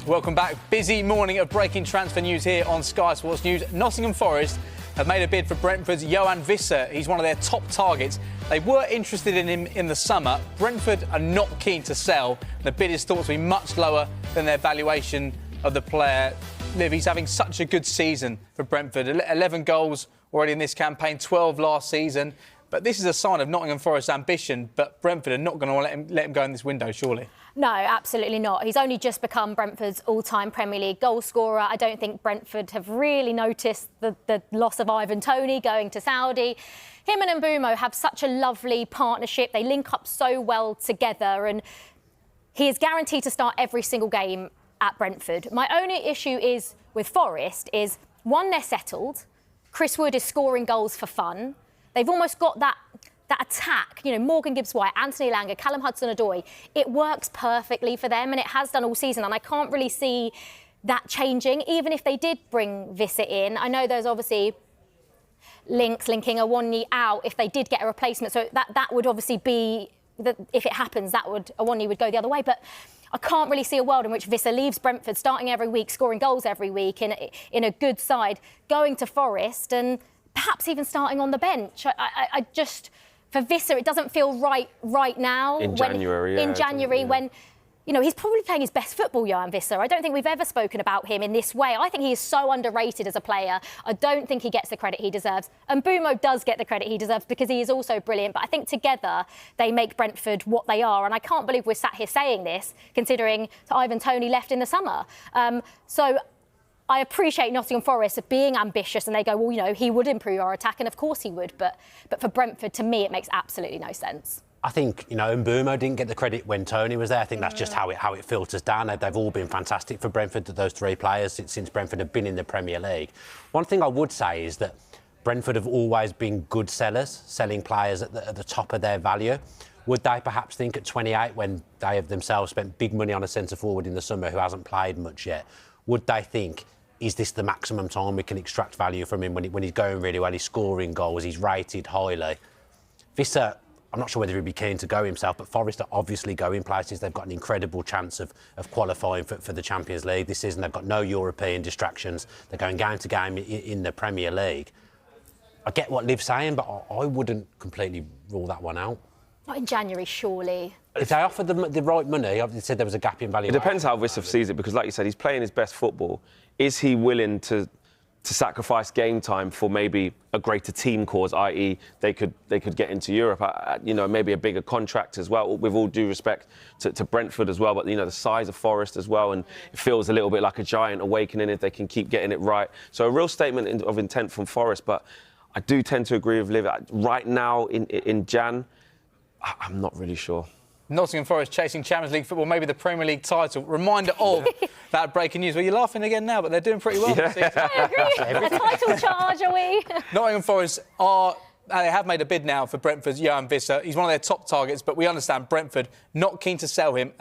Welcome back. Busy morning of breaking transfer news here on Sky Sports News. Nottingham Forest have made a bid for Brentford's Yoane Wissa. He's one of their top targets. They were interested in him in the summer. Brentford are not keen to sell. The bid is thought to be much lower than their valuation of the player. Liv, he's having such a good season for Brentford. 11 goals already in this campaign, 12 last season. But this is a sign of Nottingham Forest's ambition, but Brentford are not going to let him go in this window, surely. No, absolutely not. He's only just become Brentford's all-time Premier League goal scorer. I don't think Brentford have really noticed the loss of Ivan Toney going to Saudi. Him and Mbeumo have such a lovely partnership. They link up so well together, and he is guaranteed to start every single game at Brentford. My only issue is with Forest is, one, they're settled. Chris Wood is scoring goals for fun. They've almost got that attack, you know, Morgan Gibbs-White, Anthony Langer, Callum Hudson-Odoi. It works perfectly for them, and it has done all season, and I can't really see that changing, even if they did bring Wissa in. I know there's obviously linking Yoane out if they did get a replacement, so that would obviously be, if it happens, Yoane would go the other way, but I can't really see a world in which Wissa leaves Brentford, starting every week, scoring goals every week in a good side, going to Forest and perhaps even starting on the bench. I just, for Wissa, it doesn't feel right now. In January, when, you know, he's probably playing his best football, Yoane Wissa. I don't think we've ever spoken about him in this way. I think he is so underrated as a player. I don't think he gets the credit he deserves. And Mbeumo does get the credit he deserves because he is also brilliant. But I think together they make Brentford what they are. And I can't believe we're sat here saying this, considering Ivan Toney left in the summer. So I appreciate Nottingham Forest being ambitious, and they go, well, you know, he would improve our attack, and of course he would. But for Brentford, to me, it makes absolutely no sense. I think, you know, Mbeumo didn't get the credit when Toney was there. I think that's just how it filters down. They've all been fantastic for Brentford, those three players, since Brentford have been in the Premier League. One thing I would say is that Brentford have always been good sellers, selling players at the top of their value. Would they perhaps think at 28, when they have themselves spent big money on a centre-forward in the summer who hasn't played much yet, would they think, is this the maximum time we can extract value from him when he's going really well, he's scoring goals, he's rated highly? Wissa, I'm not sure whether he'd be keen to go himself, but Forest are obviously going places. They've got an incredible chance of qualifying for the Champions League this season. They've got no European distractions. They're going game to game in the Premier League. I get what Liv's saying, but I wouldn't completely rule that one out. Not in January, surely. If they offered them the right money, obviously said there was a gap in value. It depends how Wissa sees it, because, like you said, he's playing his best football. Is he willing to sacrifice game time for maybe a greater team cause, i.e. they could get into Europe, you know, maybe a bigger contract as well, with all due respect to Brentford as well, but, you know, the size of Forest as well, and it feels a little bit like a giant awakening if they can keep getting it right. So a real statement of intent from Forest, but I do tend to agree with Liv. Right now in Jan, I'm not really sure. Nottingham Forest chasing Champions League football, maybe the Premier League title. Reminder of that breaking news. Well, you're laughing again now, but they're doing pretty well. Yeah. I agree. A title charge, are we? Nottingham Forest they have made a bid now for Brentford's Yoane Wissa. He's one of their top targets, but we understand Brentford not keen to sell him.